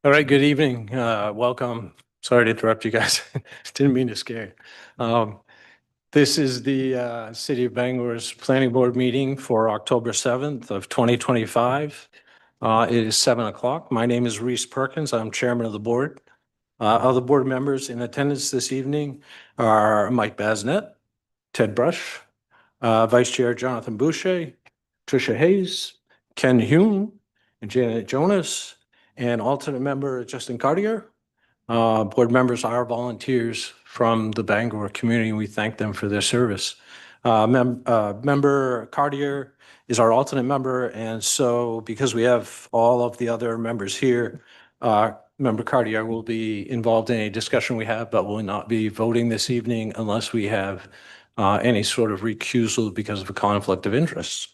All right, good evening. Welcome. Sorry to interrupt you guys. Didn't mean to scare you. This is the City of Bangalor's Planning Board meeting for October 7th of 2025. It is 7 o'clock. My name is Reese Perkins. I'm Chairman of the Board. Other board members in attendance this evening are Mike Basnet, Ted Brush, Vice Chair Jonathan Boucher, Tricia Hayes, Ken Hume, and Janet Jonas, and alternate member Justin Cartier. Board members are volunteers from the Bangor community, and we thank them for their service. Member Cartier is our alternate member, and so because we have all of the other members here, Member Cartier will be involved in a discussion we have, but will not be voting this evening unless we have any sort of recusal because of a conflict of interest.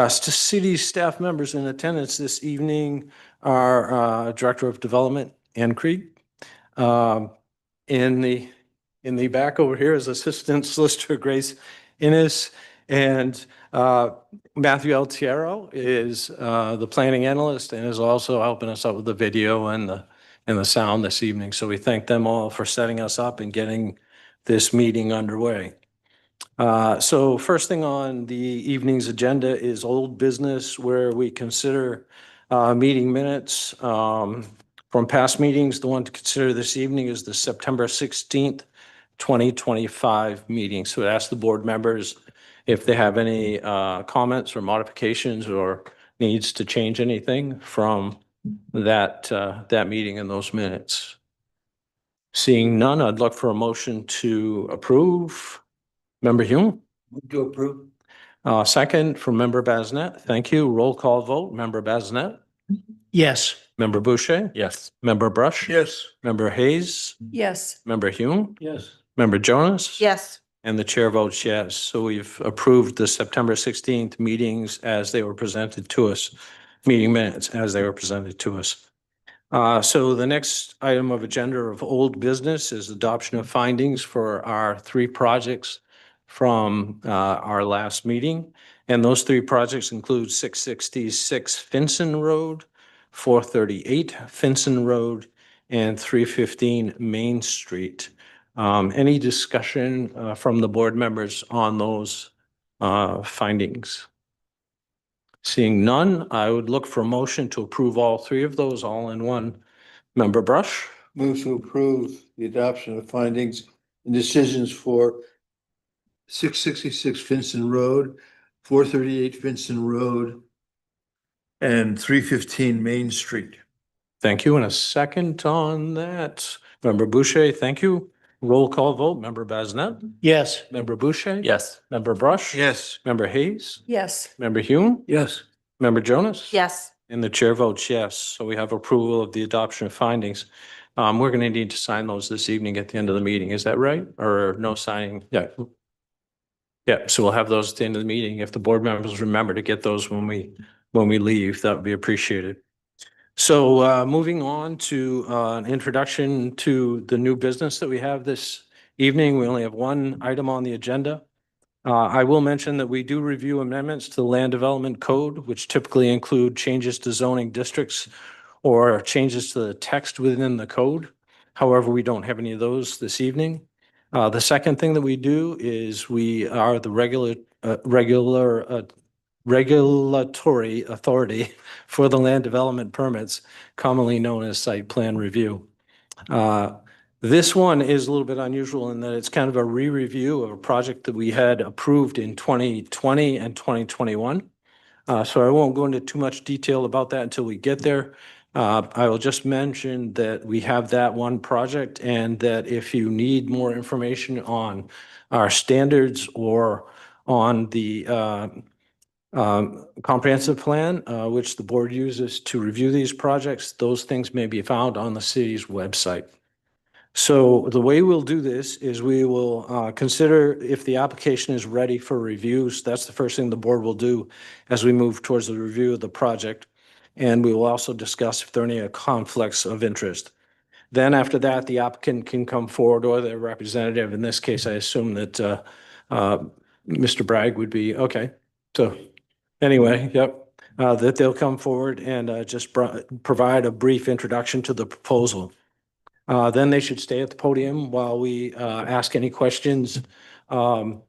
City staff members in attendance this evening are Director of Development, Ann Krieg. In the back over here is Assistant Solicitor Grace Innes, and Matthew Altiero is the planning analyst and is also helping us out with the video and the sound this evening. So we thank them all for setting us up and getting this meeting underway. So first thing on the evening's agenda is old business, where we consider meeting minutes from past meetings. The one to consider this evening is the September 16th, 2025 meeting. So I ask the board members if they have any comments or modifications or needs to change anything from that meeting in those minutes. Seeing none, I'd look for a motion to approve. Member Hume? Move to approve. Second from Member Basnet. Thank you. Roll call vote. Member Basnet? Yes. Member Boucher? Yes. Member Brush? Yes. Member Hayes? Yes. Member Hume? Yes. Member Jonas? Yes. And the chair votes yes. So we've approved the September 16th meetings as they were presented to us, meeting minutes as they were presented to us. So the next item of agenda of old business is adoption of findings for our three projects from our last meeting. And those three projects include 666 Finson Road, 438 Finson Road, and 315 Main Street. Any discussion from the board members on those findings? Seeing none, I would look for a motion to approve all three of those all in one. Member Brush? Move to approve the adoption of findings and decisions for 666 Finson Road, 438 Finson Road, and 315 Main Street. Thank you. And a second on that. Member Boucher, thank you. Roll call vote. Member Basnet? Yes. Member Boucher? Yes. Member Brush? Yes. Member Hayes? Yes. Member Hume? Yes. Member Jonas? Yes. And the chair votes yes. So we have approval of the adoption of findings. We're going to need to sign those this evening at the end of the meeting. Is that right? Or no signing? Yeah. Yeah. So we'll have those at the end of the meeting. If the board members remember to get those when we leave, that would be appreciated. So moving on to an introduction to the new business that we have this evening. We only have one item on the agenda. I will mention that we do review amendments to the Land Development Code, which typically include changes to zoning districts or changes to the text within the code. However, we don't have any of those this evening. The second thing that we do is we are the regulatory authority for the land development permits, commonly known as site plan review. This one is a little bit unusual in that it's kind of a re-review of a project that we had approved in 2020 and 2021. So I won't go into too much detail about that until we get there. I will just mention that we have that one project, and that if you need more information on our standards or on the comprehensive plan, which the board uses to review these projects, those things may be found on the city's website. So the way we'll do this is we will consider if the application is ready for reviews. That's the first thing the board will do as we move towards the review of the project. And we will also discuss if there are any conflicts of interest. Then after that, the applicant can come forward, or their representative. In this case, I assume that Mr. Bragg would be, okay. So anyway, yep. that they'll come forward and just provide a brief introduction to the proposal. Then they should stay at the podium while we ask any questions. The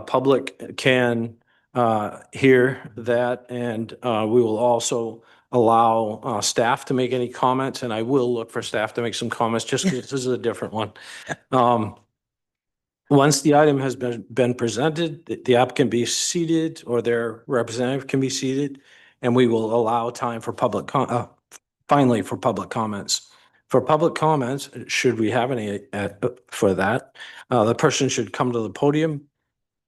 public can hear that, and we will also allow staff to make any comments, and I will look for staff to make some comments, just because this is a different one. Once the item has been presented, the applicant can be seated, or their representative can be seated, and we will allow time for finally for public comments. For public comments, should we have any for that, the person should come to the podium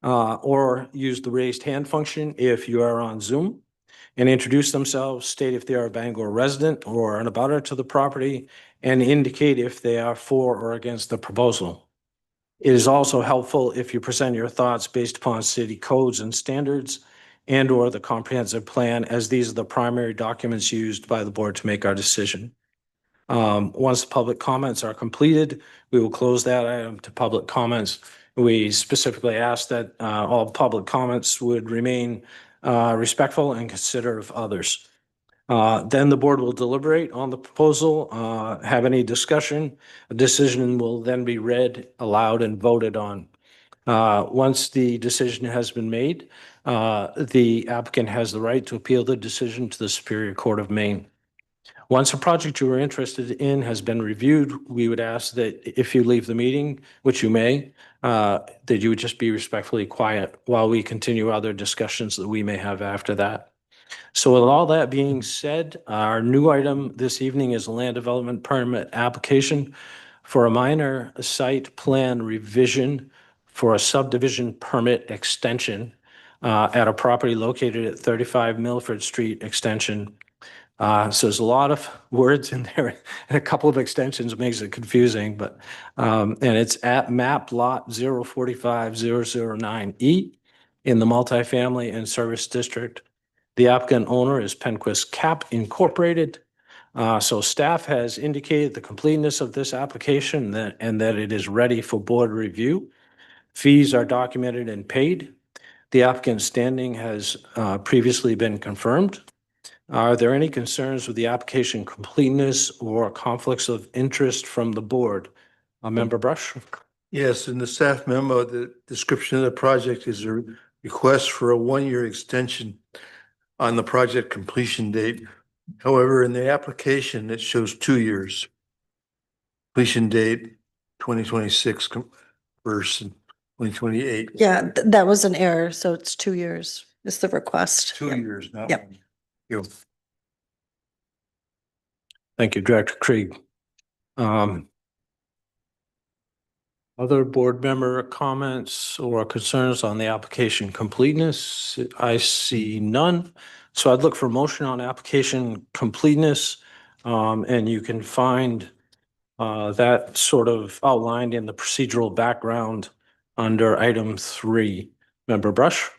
or use the raised hand function if you are on Zoom, and introduce themselves, state if they are a Bangor resident or an abutter to the property, and indicate if they are for or against the proposal. It is also helpful if you present your thoughts based upon city codes and standards and/or the comprehensive plan, as these are the primary documents used by the board to make our decision. Once the public comments are completed, we will close that item to public comments. We specifically ask that all public comments would remain respectful and considerate of others. Then the board will deliberate on the proposal, have any discussion. A decision will then be read aloud and voted on. Once the decision has been made, the applicant has the right to appeal the decision to the Superior Court of Maine. Once a project you are interested in has been reviewed, we would ask that if you leave the meeting, which you may, that you would just be respectfully quiet while we continue other discussions that we may have after that. So with all that being said, our new item this evening is a land development permit application for a minor site plan revision for a subdivision permit extension at a property located at 35 Milford Street Extension. So there's a lot of words in there, and a couple of extensions makes it confusing, but and it's at map lot 045009E in the multifamily and service district. The applicant owner is Penquist Cap Incorporated. So staff has indicated the completeness of this application and that it is ready for board review. Fees are documented and paid. The applicant's standing has previously been confirmed. Are there any concerns with the application completeness or conflicts of interest from the board? Member Brush? Yes, in the staff memo, the description of the project is a request for a one-year extension on the project completion date. However, in the application, it shows 2 years. Completion date 2026 versus 2028. Yeah, that was an error, so it's 2 years is the request. 2 years, not Yep. 1. You. Thank you, Director Krieg. Other board member comments or concerns on the application completeness? I see none. So I'd look for motion on application completeness. And you can find that sort of outlined in the procedural background under item 3. Member Brush?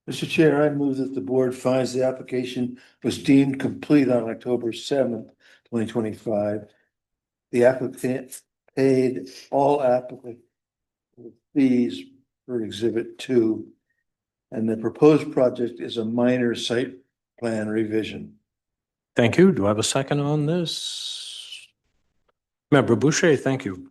Mr. Chair, I move that the board finds the application was deemed complete on October 7th, 2025. The applicant paid all applicant fees for Exhibit 2, and the proposed project is a minor site plan revision. Thank you. Do I have a second on this? Member Boucher, thank you.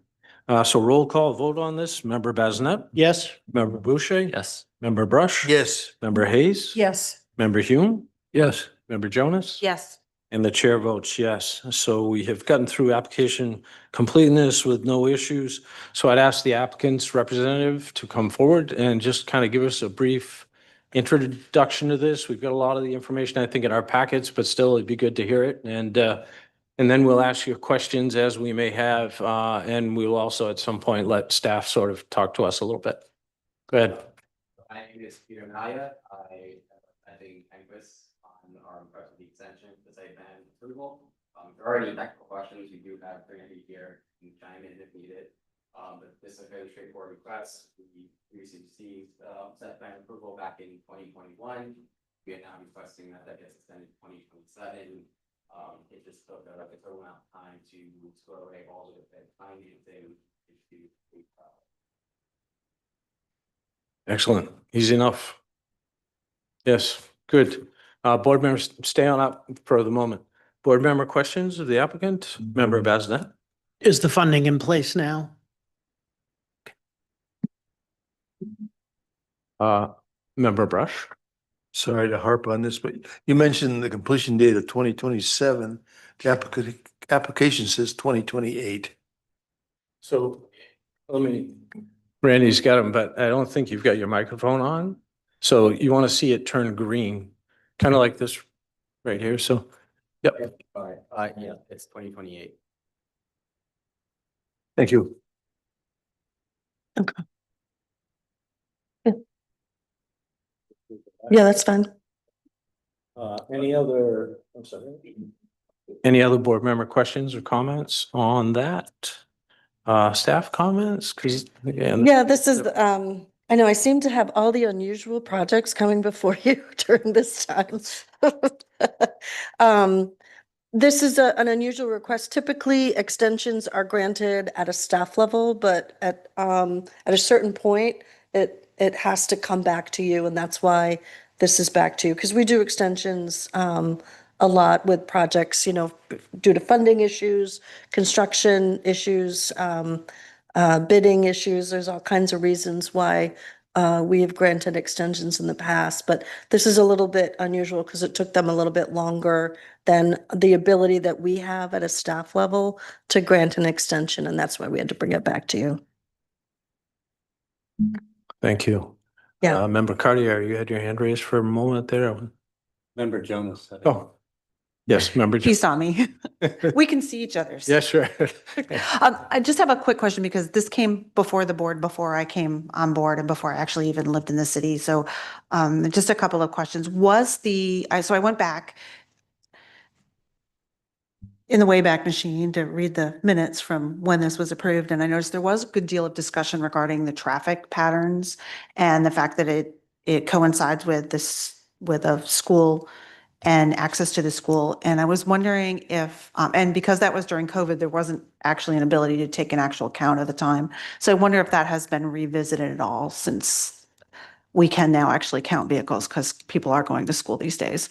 So roll call vote on this. Member Basnet? Yes. Member Boucher? Yes. Member Brush? Yes. Member Hayes? Yes. Member Hume? Yes. Member Jonas? Yes. And the chair votes yes. So we have gotten through application completeness with no issues. So I'd ask the applicant's representative to come forward and just kind of give us a brief introduction to this. We've got a lot of the information, I think, in our packets, but still it'd be good to hear it. And then we'll ask you questions as we may have, and we'll also at some point let staff sort of talk to us a little bit. Go ahead. My name is Peter Naya. I think Penquist on our request of the extension of the site plan approval. If there are any technical questions, we do have Brandy here and chime in if needed. But this is a very straightforward request. We received site plan approval back in 2021. We are now requesting that gets extended to 2027. It just took a total amount of time to square away all of the financing issues. Excellent. Easy enough. Yes, good. Board members, stay on up for the moment. Board member questions of the applicant? Member Bazinet? Is the funding in place now? Member Brush? Sorry to harp on this, but you mentioned the completion date of 2027. The application says 2028. So Randy's got him, but I don't think you've got your microphone on. So you want to see it turn green, kind of like this right here. So, yep. All right, yeah, it's 2028. Thank you. Yeah, that's fine. Any other, I'm sorry. Any other board member questions or comments on that? Staff comments? Because again. Yeah, this is, I know I seem to have all the unusual projects coming before you during this time. This is an unusual request. Typically, extensions are granted at a staff level, but at a certain point, it has to come back to you, and that's why this is back to you. Because we do extensions a lot with projects, due to funding issues, construction issues, bidding issues. There's all kinds of reasons why we have granted extensions in the past, but this is a little bit unusual because it took them a little bit longer than the ability that we have at a staff level to grant an extension, and that's why we had to bring it back to you. Thank you. Yeah. Member Cartier, you had your hand raised for a moment there. Member Jonas. Oh, yes, member. He saw me. We can see each other. Yeah, sure. I just have a quick question because this came before the board, before I came on board and before I actually even lived in the city. So just a couple of questions. So I went back in the Wayback Machine to read the minutes from when this was approved. And I noticed there was a good deal of discussion regarding the traffic patterns and the fact that it coincides with with a school and access to the school. And I was wondering if, and because that was during COVID, there wasn't actually an ability to take an actual count at the time. So I wonder if that has been revisited at all since we can now actually count vehicles because people are going to school these days.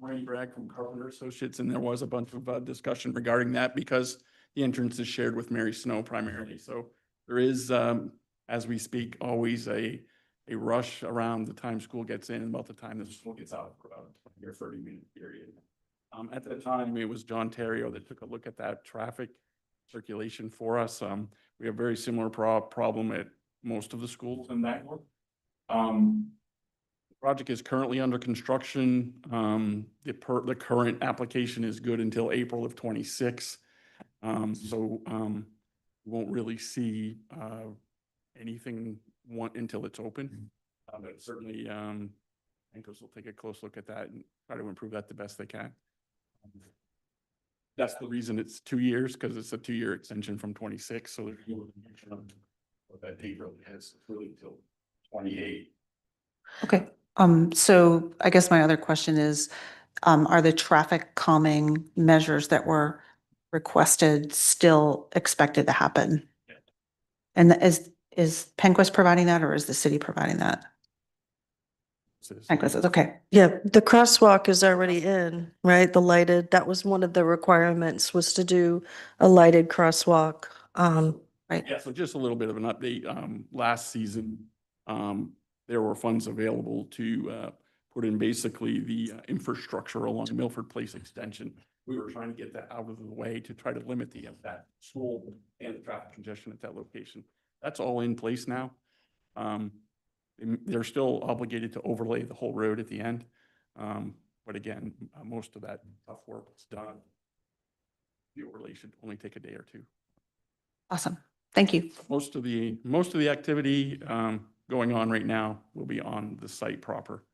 Wayne Bragg from Carpenter Associates, and there was a bunch of discussion regarding that because the entrance is shared with Mary Snow primarily. So there is, as we speak, always a rush around the time school gets in and about the time the school gets out for about a 20 or 30-minute period. At the time, it was John Terrio that took a look at that traffic circulation for us. We have a very similar problem at most of the schools in Bangor. The project is currently under construction. The current application is good until April of 26. So we won't really see anything until it's open. But certainly, Ankos will take a close look at that and try to improve that the best they can. That's the reason it's 2 years, because it's a 2-year extension from 26. So there's no indication of what that date really is. It's really until 28. Okay. So I guess my other question is, are the traffic calming measures that were requested still expected to happen? Yeah. And is Penquist providing that or is the city providing that? Penquist is okay. Yeah, the crosswalk is already in, right? The lighted, that was one of the requirements, was to do a lighted crosswalk. Right. Yeah, so just a little bit of an update. Last season, there were funds available to put in basically the infrastructure along Milford Place extension. We were trying to get that out of the way to try to limit the that school and the traffic congestion at that location. That's all in place now. They're still obligated to overlay the whole road at the end. But again, most of that tough work is done. The overlay should only take a day or two. Awesome. Thank you. Most of the activity going on right now will be on the site proper.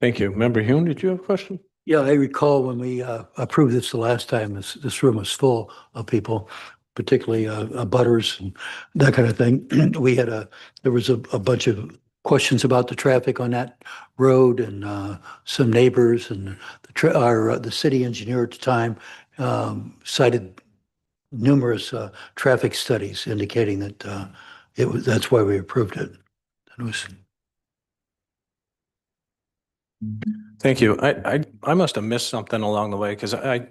Thank you. Member Hume, did you have a question? Yeah, I recall when we approved this the last time, this room was full of people, particularly butters and that kind of thing. There was a bunch of questions about the traffic on that road and some neighbors and the city engineer at the time cited numerous traffic studies indicating that that's why we approved it. It was. Thank you. I must have missed something along the way because I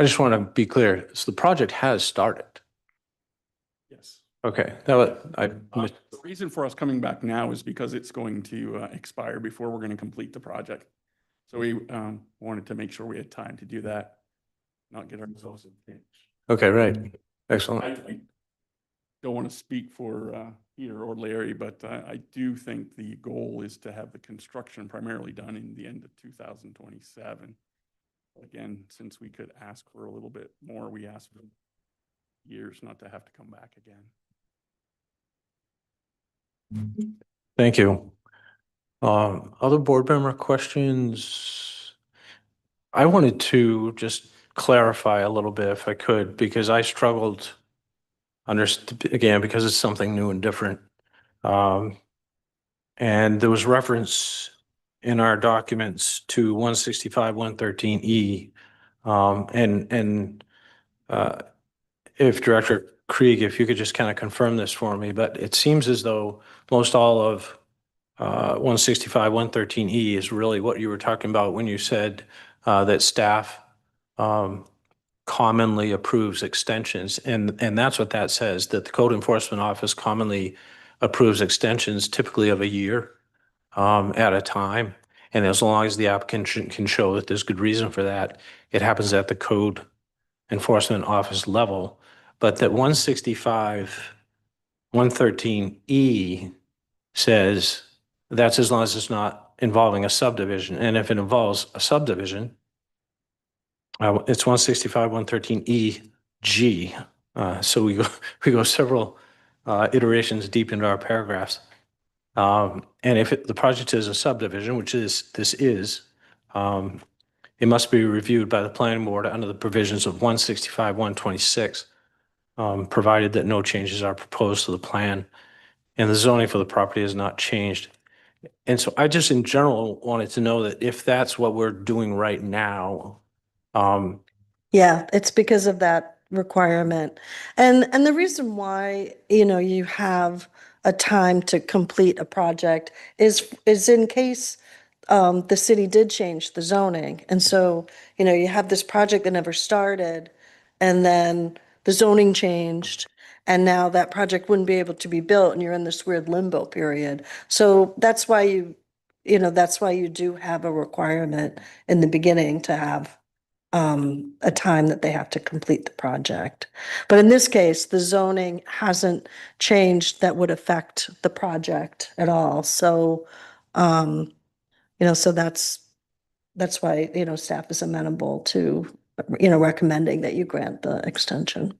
just want to be clear. So the project has started. Yes. Okay, that was, The reason for us coming back now is because it's going to expire before we're going to complete the project. So we wanted to make sure we had time to do that, not get ourselves in pinch. okay, right. Excellent. I don't want to speak for Peter or Larry, but I do think the goal is to have the construction primarily done in the end of 2027. Again, since we could ask for a little bit more, we asked for years not to have to come back again. Thank you. Other board member questions? I wanted to just clarify a little bit if I could, because I struggled again, because it's something new and different. And there was reference in our documents to 165, 113E. If Director Krieg, if you could just kind of confirm this for me, but it seems as though most all of 165, 113E is really what you were talking about when you said that staff commonly approves extensions. And that's what that says, that the Code Enforcement Office commonly approves extensions typically of a year at a time. And as long as the applicant can show that there's good reason for that, it happens at the Code Enforcement Office level. But that 165, 113E says that's as long as it's not involving a subdivision. And if it involves a subdivision, it's 165, 113EG. So we go several iterations deep into our paragraphs. And if the project is a subdivision, which this is, it must be reviewed by the planning board under the provisions of 165, 126, provided that no changes are proposed to the plan and the zoning for the property is not changed. And so I just in general wanted to know that if that's what we're doing right now, Yeah, it's because of that requirement. And the reason why, you have a time to complete a project is in case the city did change the zoning. And so, you have this project that never started and then the zoning changed and now that project wouldn't be able to be built and you're in this weird limbo period. So that's why that's why you do have a requirement in the beginning to have a time that they have to complete the project. But in this case, the zoning hasn't changed that would affect the project at all. So, so that's why, staff is amenable to, recommending that you grant the extension.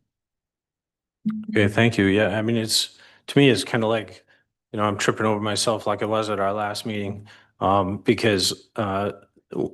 okay, thank you. Yeah, I mean, to me, it's kind of like, I'm tripping over myself like I was at our last meeting, because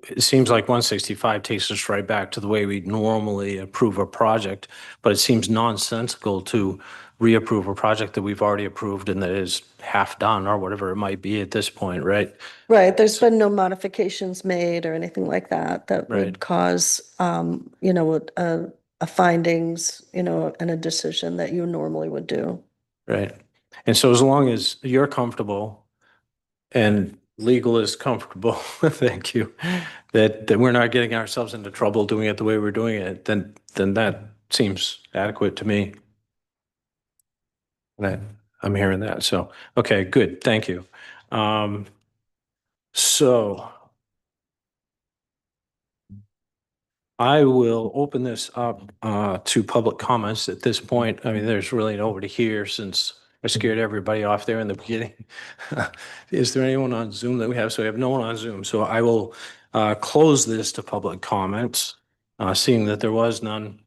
it seems like 165 takes us right back to the way we normally approve a project, but it seems nonsensical to reapprove a project that we've already approved and that is half done or whatever it might be at this point, right? Right, there's been no modifications made or anything like that that Right. would cause, a findings, and a decision that you normally would do. Right. And so as long as you're comfortable and legal is comfortable, thank you, that we're not getting ourselves into trouble doing it the way we're doing it, then that seems adequate to me. I'm hearing that. So, okay, good. Thank you. So I will open this up to public comments at this point. I mean, there's really nobody here since I scared everybody off there in the beginning. Is there anyone on Zoom that we have? So we have no one on Zoom. So I will close this to public comments, seeing that there was none.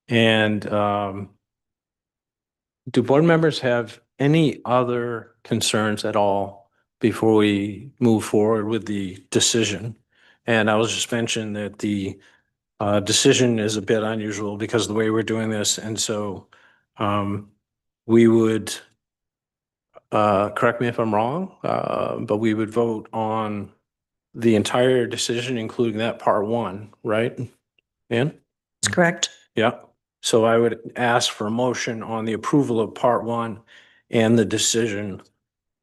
And do board members have any other concerns at all before we move forward with the decision? And I will just mention that the decision is a bit unusual because of the way we're doing this. And so we would, correct me if I'm wrong, but we would vote on the entire decision, including that part one, right? Ann? That's correct. Yeah. So I would ask for a motion on the approval of part one and the decision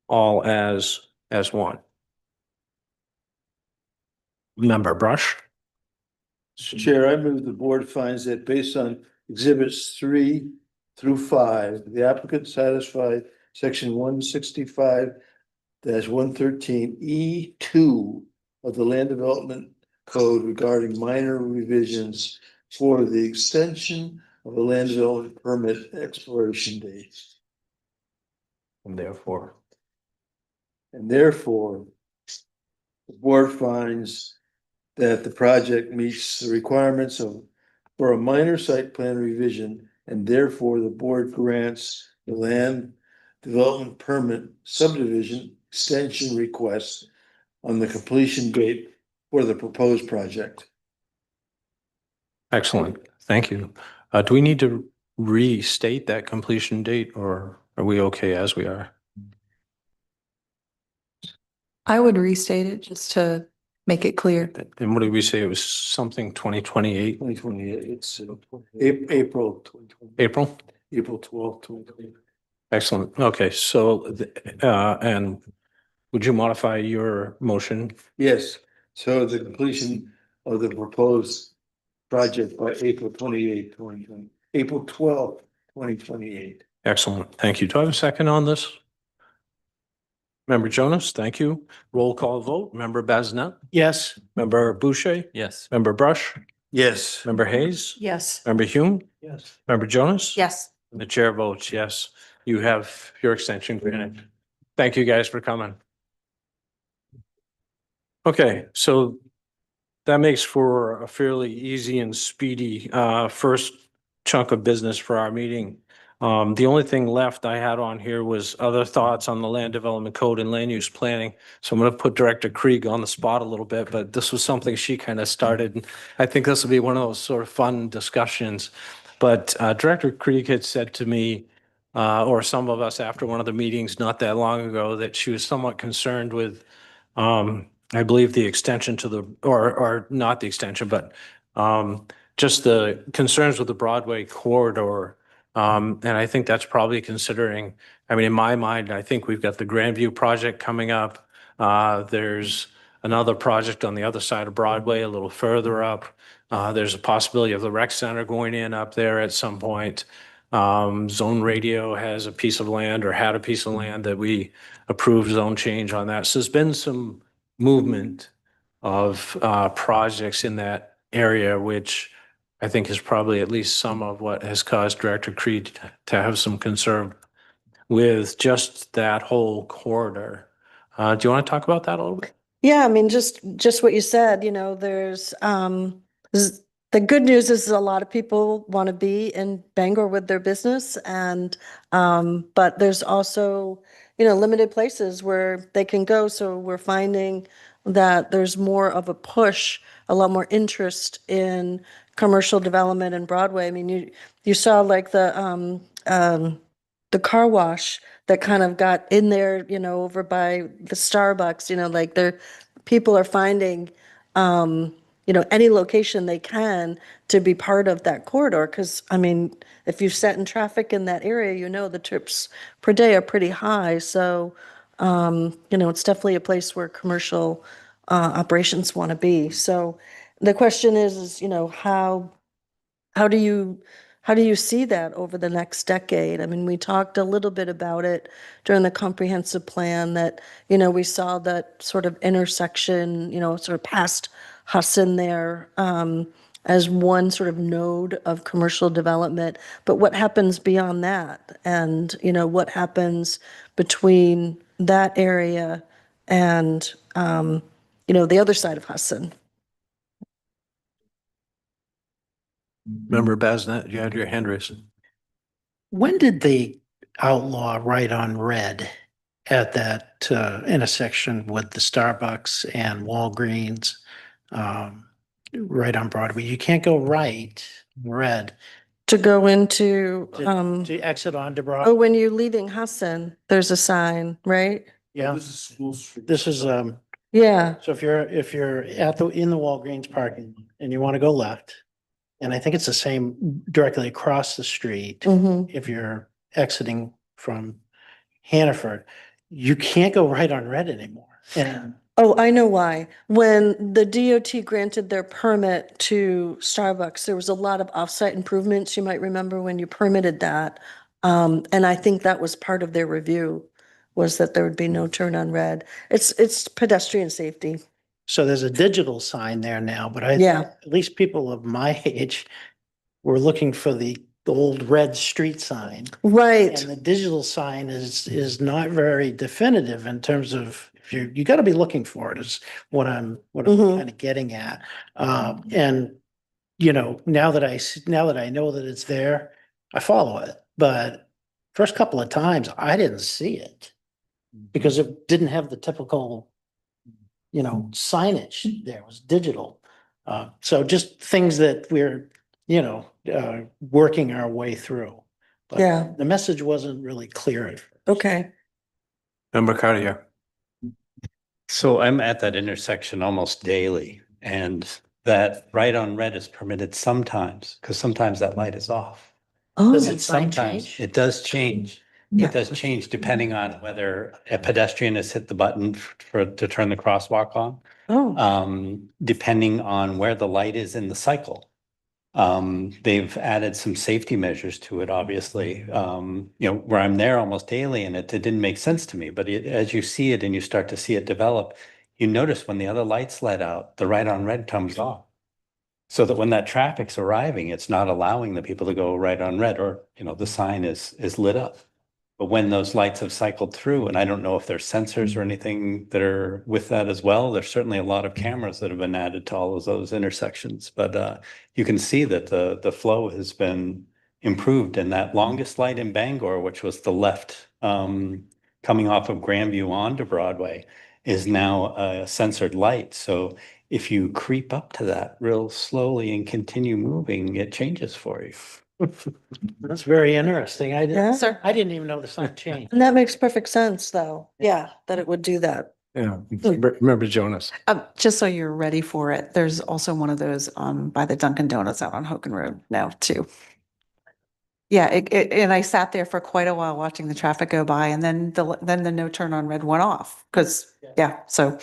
all as one. Member Brush? Mr. Chair, I move the board finds that based on exhibits 3 through 5, the applicant satisfied section 165-113E2 of the Land Development Code regarding minor revisions for the extension of the land development permit expiration date. And therefore. And therefore, the board finds that the project meets the requirements for a minor site plan revision, and therefore the board grants the land development permit subdivision extension request on the completion date for the proposed project. Excellent. Thank you. Do we need to restate that completion date or are we okay as we are? I would restate it just to make it clear. And what did we say? It was something 2028, 2028, it's April, April? April 12th, 2020. Excellent. Okay, so, and would you modify your motion? Yes, so the completion of the proposed project by April 28th, 2020, April 12th, 2028. Excellent. Thank you. Do I have a second on this? Member Jonas, thank you. Roll call vote. Member Bazinet? Yes. Member Boucher? Yes. Member Brush? Yes. Member Hayes? Yes. Member Hume? Yes. Member Jonas? Yes. The chair votes yes. You have your extension granted. Thank you guys for coming. Okay, so that makes for a fairly easy and speedy first chunk of business for our meeting. The only thing left I had on here was other thoughts on the land development code and land use planning. So I'm going to put Director Krieg on the spot a little bit, but this was something she kind of started. I think this will be one of those sort of fun discussions. But Director Krieg had said to me, or some of us after one of the meetings not that long ago, that she was somewhat concerned with, I believe, the extension to the, or not the extension, but just the concerns with the Broadway corridor. And I think that's probably considering, I mean, in my mind, I think we've got the Grandview project coming up. There's another project on the other side of Broadway, a little further up. There's a possibility of the rec center going in up there at some point. Zone Radio has a piece of land or had a piece of land that we approved zone change on that. So there's been some movement of projects in that area, which I think is probably at least some of what has caused Director Creed to have some concern with just that whole corridor. Do you want to talk about that a little bit? Yeah, I mean, just what you said, you know, there's the good news is a lot of people want to be in Bangor with their business and but there's also, you know, limited places where they can go. So we're finding that there's more of a push, a lot more interest in commercial development in Broadway. I mean, you saw like the car wash that kind of got in there, you know, over by the Starbucks, you know, like people are finding, you know, any location they can to be part of that corridor. Cause I mean, if you've sat in traffic in that area, you know, the trips per day are pretty high. So, you know, it's definitely a place where commercial, operations want to be. So the question is, you know, how do you see that over the next decade? I mean, we talked a little bit about it during the comprehensive plan that, you know, we saw that sort of intersection, you know, sort of past Hudson there as one sort of node of commercial development. But what happens beyond that? And, you know, what happens between that area and, you know, the other side of Hudson? Member Bazinet, you had your hand raised. When did they outlaw right on red at that intersection with the Starbucks and Walgreens, right on Broadway? You can't go right, red, To go into, to exit onto oh, Broadway. when you're leaving Hudson, there's a sign, right? Yeah, This is School Street. this is, Yeah, so if you're in the Walgreens parking lot and you want to go left, And I think it's the same directly across the street. Mhm. If you're exiting from Hannaford, you can't go right on Red anymore. And Oh, I know why. When the DOT granted their permit to Starbucks, there was a lot of offsite improvements. You might remember when you permitted that. And I think that was part of their review, was that there would be no turn on red. It's pedestrian safety. so there's a digital sign there now, but Yeah. at least people of my age were looking for the old red street sign. Right. And the digital sign is not very definitive in terms of, if you gotta be looking for it, is what I'm Mhm. kind of getting at. And, you know, now that I know that it's there, I follow it. But first couple of times, I didn't see it because it didn't have the typical, you know, signage there. It was digital. So just things that we're, you know, working our way through. But Yeah. the message wasn't really clear. Okay. Member Cartier. So I'm at that intersection almost daily, and that right on red is permitted sometimes, because sometimes that light is off. Oh, Does it sign Sometimes change? it does change. Yeah. It does change depending on whether a pedestrian has hit the button to turn the crosswalk on, depending on where the light is in the cycle. They've added some safety measures to it, obviously, you know, where I'm there almost daily and it didn't make sense to me, but as you see it and you start to see it develop, you notice when the other lights let out, the right on red comes off. So that when that traffic's arriving, it's not allowing the people to go right on red, or, you know, the sign is lit up. But when those lights have cycled through, and I don't know if there's sensors or anything that are with that as well, there's certainly a lot of cameras that have been added to all of those intersections. But you can see that the flow has been improved, and that longest light in Bangor, which was the left coming off of Grandview onto Broadway, is now a censored light. So if you creep up to that real slowly and continue moving, it changes for you. That's very interesting. Yeah. Sir? I didn't even know the sign changed. And that makes perfect sense, though. Yeah, that it would do that. Yeah, Member Jonas. Just so you're ready for it, there's also one of those by the Dunkin' Donuts out on Hogan Road now too. Yeah, and I sat there for quite a while watching the traffic go by, and then the no turn on red went off, because, so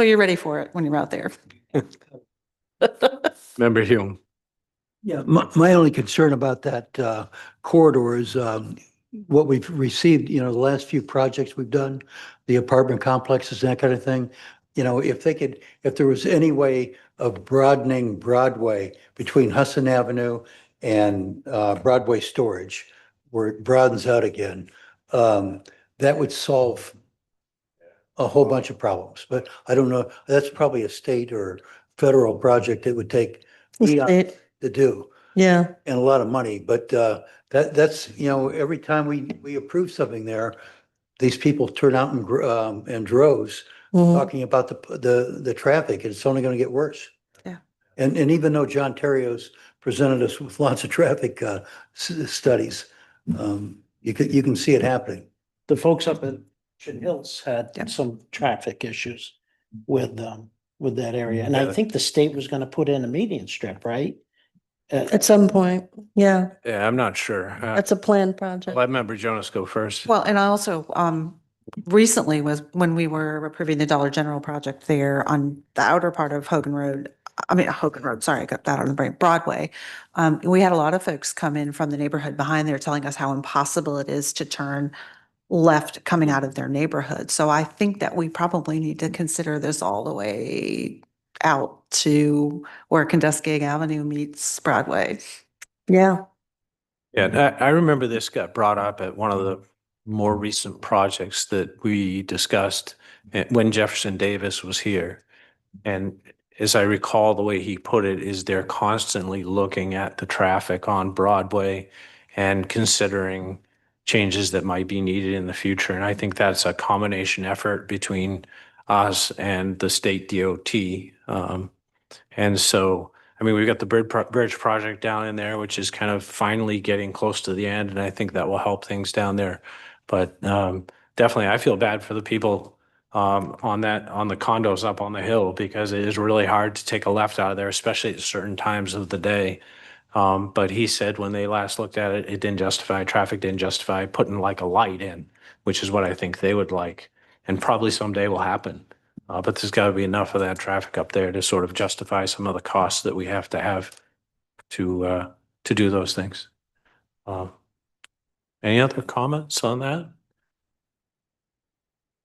you're ready for it when you're out there. Member Hume. Yeah, my only concern about that corridor is what we've received, you know, the last few projects we've done, the apartment complexes, that kind of thing. You know, if there was any way of broadening Broadway between Hudson Avenue and Broadway Storage, where it broadens out again, that would solve a whole bunch of problems. But I don't know, that's probably a state or federal project that would take eons to do, Yeah. and a lot of money, but that's, you know, every time we approve something there, these people turn out in droves Mhm. talking about the traffic, and it's only gonna get worse. Yeah. And even though John Terrios presented us with lots of traffic studies, you can see it happening. The folks up at Chin Hills had Yep. some traffic issues with that area. And I think the state was gonna put in a median strip, right? At some point. Yeah, Yeah, I'm not sure. that's a planned project. Let Member Jonas go first. Well, and I also, recently was when we were approving the Dollar General project there on the outer part of Hogan Road. Hogan Road, sorry, I got that on the brain, Broadway. We had a lot of folks come in from the neighborhood behind there telling us how impossible it is to turn left coming out of their neighborhood. So I think that we probably need to consider this all the way out to where Canduskig Avenue meets Broadway. Yeah. Yeah, I remember this got brought up at one of the more recent projects that we discussed when Jefferson Davis was here. And as I recall, the way he put it is they're constantly looking at the traffic on Broadway and considering changes that might be needed in the future. And I think that's a combination effort between us and the state DOT. And so, I mean, we've got the bridge project down in there, which is kind of finally getting close to the end, and I think that will help things down there. But definitely, I feel bad for the people on the condos up on the hill, because it is really hard to take a left out of there, especially at certain times of the day. But he said when they last looked at it, traffic didn't justify putting like a light in, which is what I think they would like, and probably someday will happen. But there's got to be enough of that traffic up there to sort of justify some of the costs that we have to do those things. Any other comments on that?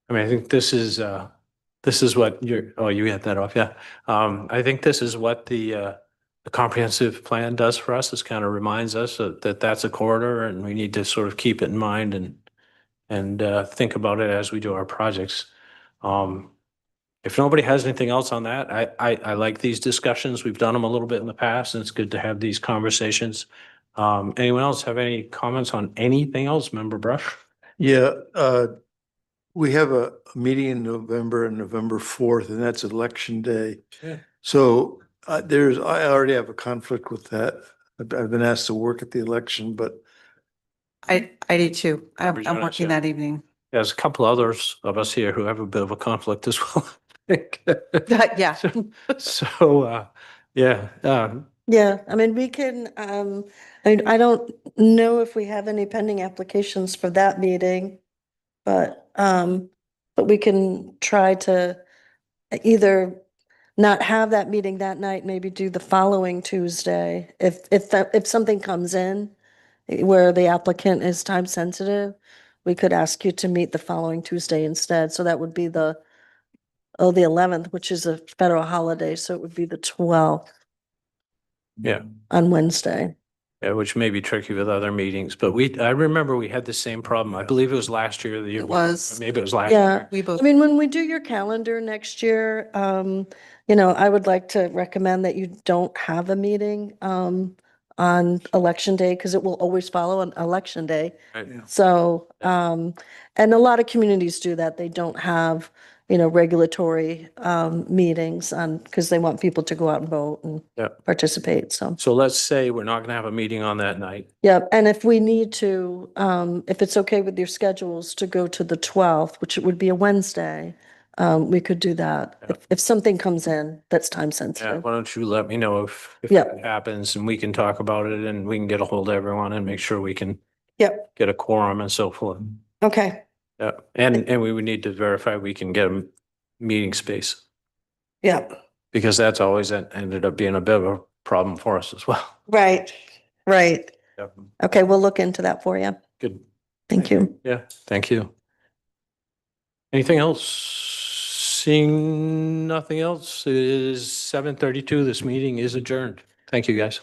I mean, I think this is what you had that off, yeah. I think this is what the comprehensive plan does for us. This kind of reminds us that that's a corridor, and we need to sort of keep it in mind and think about it as we do our projects. If nobody has anything else on that, I like these discussions. We've done them a little bit in the past, and it's good to have these conversations. Anyone else have any comments on anything else, Member Brush? Yeah, we have a meeting in November and November 4th, and that's election day. Yeah. So I already have a conflict with that. I've been asked to work at the election, but I do too. I'm Representative, working yeah. that evening. There's a couple others of us here who have a bit of a conflict as well, I think. Yeah. So, yeah, Yeah, I mean, we can, I don't know if we have any pending applications for that meeting, but we can try to either not have that meeting that night, maybe do the following Tuesday. If something comes in where the applicant is time sensitive, we could ask you to meet the following Tuesday instead. So that would be the 11th, which is a federal holiday, so it would be the 12th. yeah. On Wednesday. Yeah, which may be tricky with other meetings, but I remember we had the same problem. I believe it was last year or the year. It was. Maybe it was last Yeah. year. We both. I mean, when we do your calendar next year, I would like to recommend that you don't have a meeting on election day, because it will always follow on election day. Right. So, and a lot of communities do that. They don't have, regulatory meetings because they want people to go out and vote and Yep. participate, so. So let's say we're not gonna have a meeting on that night. Yeah, and if we need to, if it's okay with your schedules to go to the 12th, which it would be a Wednesday, we could do that. Yeah. If something comes in that's time Yeah, sensitive. why don't you let me know if Yeah. it happens, and we can talk about it, and we can get a hold of everyone and make sure we can Yep, get a quorum and so forth. okay, Yeah, and we would need to verify we can get a meeting space, yep, because that's always ended up being a bit of a problem for us as well. right, right. Yep. Okay, we'll look into that for you. Good. Thank you. Yeah, thank you. Anything else? Seeing nothing else, it is 7:32. This meeting is adjourned. Thank you, guys.